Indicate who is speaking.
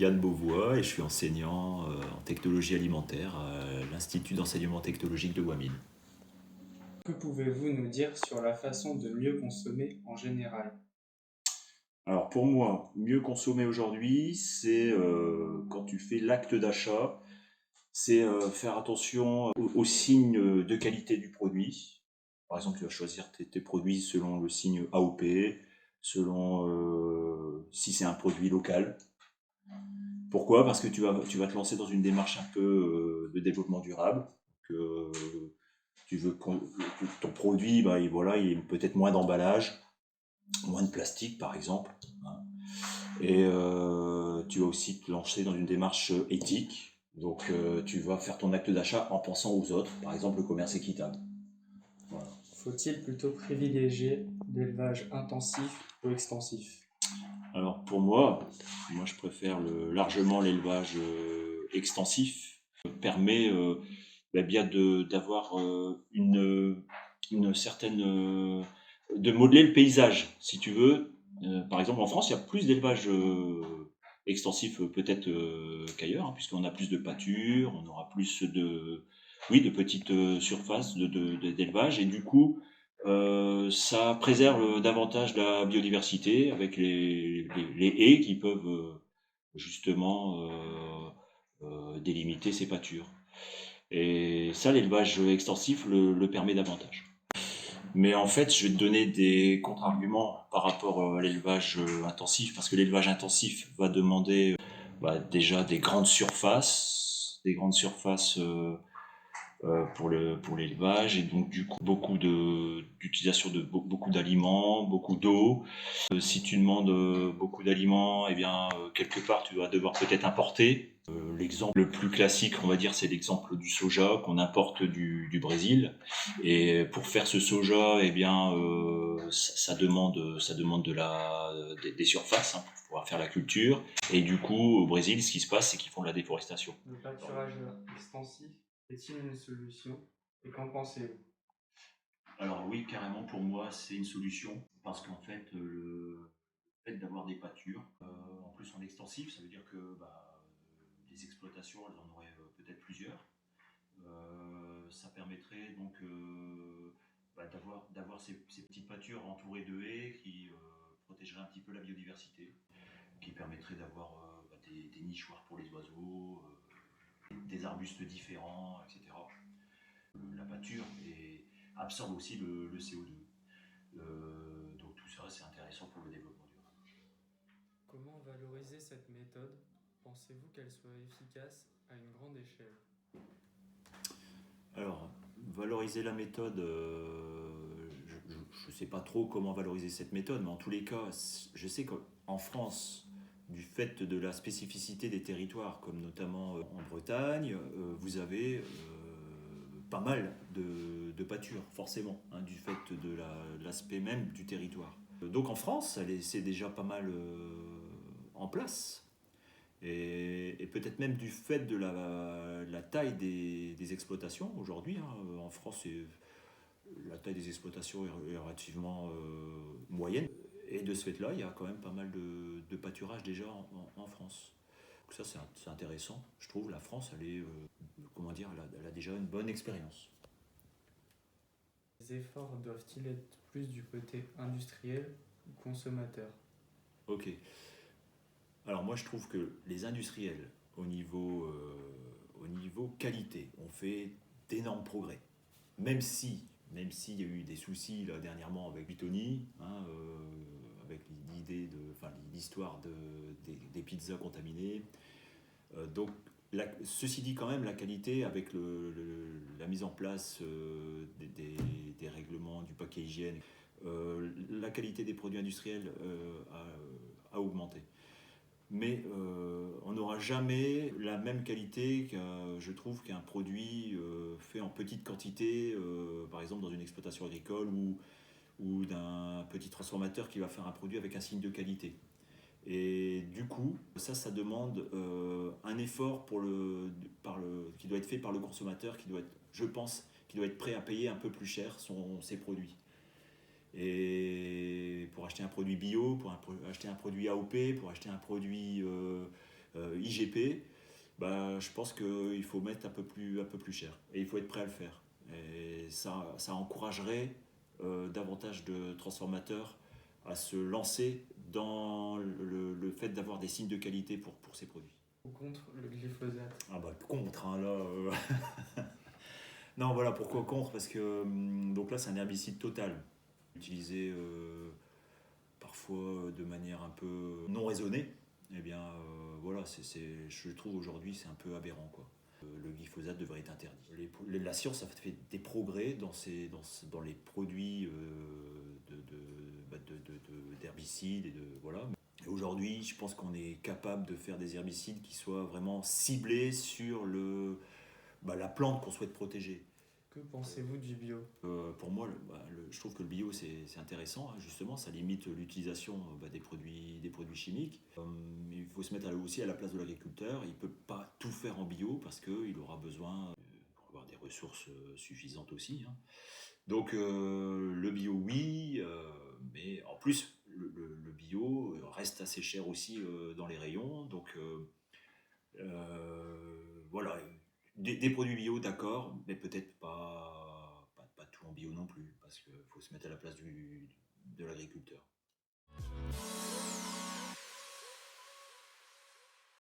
Speaker 1: Yann Beauvois et je suis enseignant en technologie alimentaire à l'Institut d'enseignement technologique de Wamil.
Speaker 2: Que pouvez-vous nous dire sur la façon de mieux consommer en général?
Speaker 1: Alors pour moi, mieux consommer aujourd'hui, c'est quand tu fais l'acte d'achat, c'est faire attention aux signes de qualité du produit. Par exemple, tu vas choisir tes produits selon le signe AOP, selon si c'est un produit local. Pourquoi? Parce que tu vas te lancer dans une démarche un peu de développement durable. Que tu veux que ton produit, bah, voilà, il y ait peut-être moins d'emballage, moins de plastique par exemple, hein. Et tu vas aussi te lancer dans une démarche éthique. Donc tu vas faire ton acte d'achat en pensant aux autres, par exemple le commerce équitable. Voilà.
Speaker 2: Faut-il plutôt privilégier l'élevage intensif ou extensif?
Speaker 1: Alors pour moi je préfère largement l'élevage extensif. Permet bien d'avoir une certaine de modeler le paysage, si tu veux. Par exemple, en France, il y a plus d'élevage extensif peut-être qu'ailleurs, hein, puisqu'on a plus de pâture, on aura plus de petites surfaces d'élevage, et du coup, ça préserve davantage la biodiversité avec les haies qui peuvent justement délimiter ces pâtures. Et ça, l'élevage extensif le permet davantage. Mais en fait, je vais te donner des contre-arguments par rapport à l'élevage intensif, parce que l'élevage intensif va demander déjà des grandes surfaces pour l'élevage, et donc du coup d'utilisation de beaucoup d'aliments, beaucoup d'eau. Si tu demandes beaucoup d'aliments, eh bien quelque part tu vas devoir peut-être importer. L'exemple le plus classique, on va dire, c'est l'exemple du soja qu'on importe du Brésil. Et pour faire ce soja, eh bien, ça demande des surfaces, hein, pour pouvoir faire la culture. Et du coup, au Brésil, ce qui se passe, c'est qu'ils font de la déforestation.
Speaker 2: Le pâturage extensif est-il une solution? Et qu'en pensez-vous?
Speaker 1: Alors oui, carrément, pour moi, c'est une solution, parce qu'en fait, le fait d'avoir des pâtures, en plus en extensif, ça veut dire que les exploitations, elles en auraient peut-être plusieurs. Ça permettrait donc d'avoir ces petites pâtures entourées de haies qui protégeraient un petit peu la biodiversité, qui permettrait d'avoir des nichoirs pour les oiseaux, des arbustes différents, etc. La pâture absorbe aussi le CO2. Donc tout ça, c'est intéressant pour le développement durable.
Speaker 2: Comment valoriser cette méthode? Pensez-vous qu'elle soit efficace à une grande échelle?
Speaker 1: Alors, valoriser la méthode, je ne sais pas trop comment valoriser cette méthode, mais en tous les cas, je sais qu'en France, du fait de la spécificité des territoires, comme notamment en Bretagne, vous avez pas mal de pâture, forcément, hein, du fait de l'aspect même du territoire. Donc en France, c'est déjà pas mal en place. Et peut-être même du fait de la taille des exploitations aujourd'hui, hein. En France, la taille des exploitations est relativement moyenne. Et de ce fait-là, il y a quand même pas mal de pâturage déjà en France. Donc ça, c'est intéressant. Je trouve la France, elle est, comment dire, elle a déjà une bonne expérience.
Speaker 2: Les efforts doivent-ils être plus du côté industriel ou consommateur?
Speaker 1: Ok. Alors moi, je trouve que les industriels, au niveau qualité, ont fait d'énormes progrès. Même si, même s'il y a eu des soucis là, dernièrement avec Buitoni, hein, avec l'histoire des pizzas contaminées. Donc, ceci dit quand même, la qualité avec la mise en place des règlements du paquet hygiène, la qualité des produits industriels a augmenté. Mais on n'aura jamais la même qualité, je trouve, qu'un produit fait en petite quantité, par exemple dans une exploitation agricole ou d'un petit transformateur qui va faire un produit avec un signe de qualité. Et du coup, ça demande un effort qui doit être fait par le consommateur, je pense, qui doit être prêt à payer un peu plus cher ses produits. Et pour acheter un produit bio, acheter un produit AOP, pour acheter un produit IGP, bah, je pense qu'il faut mettre un peu plus cher. Et il faut être prêt à le faire. Et ça encouragerait davantage de transformateurs à se lancer dans le fait d'avoir des signes de qualité pour ces produits.
Speaker 2: Ou contre le glyphosate?
Speaker 1: Ah bah contre, hein, là. Non, voilà, pourquoi contre? Parce que donc là, c'est un herbicide total, utilisé parfois de manière un peu non raisonnée. Eh bien, voilà, je trouve aujourd'hui, c'est un peu aberrant, quoi. Le glyphosate devrait être interdit. La science a fait des progrès dans les produits d'herbicides voilà. Et aujourd'hui, je pense qu'on est capable de faire des herbicides qui soient vraiment ciblés sur la plante qu'on souhaite protéger.
Speaker 2: Que pensez-vous du bio?
Speaker 1: Pour moi, je trouve que le bio c'est intéressant, hein, justement, ça limite l'utilisation des produits chimiques. Il faut se mettre aussi à la place de l'agriculteur. Il ne peut pas tout faire en bio parce qu'il aura besoin d'avoir des ressources suffisantes aussi, hein. Donc le bio, oui, mais en plus, le bio reste assez cher aussi dans les rayons. Donc voilà, des produits bio, d'accord, mais peut-être pas tout en bio non plus, parce qu'il faut se mettre à la place de l'agriculteur.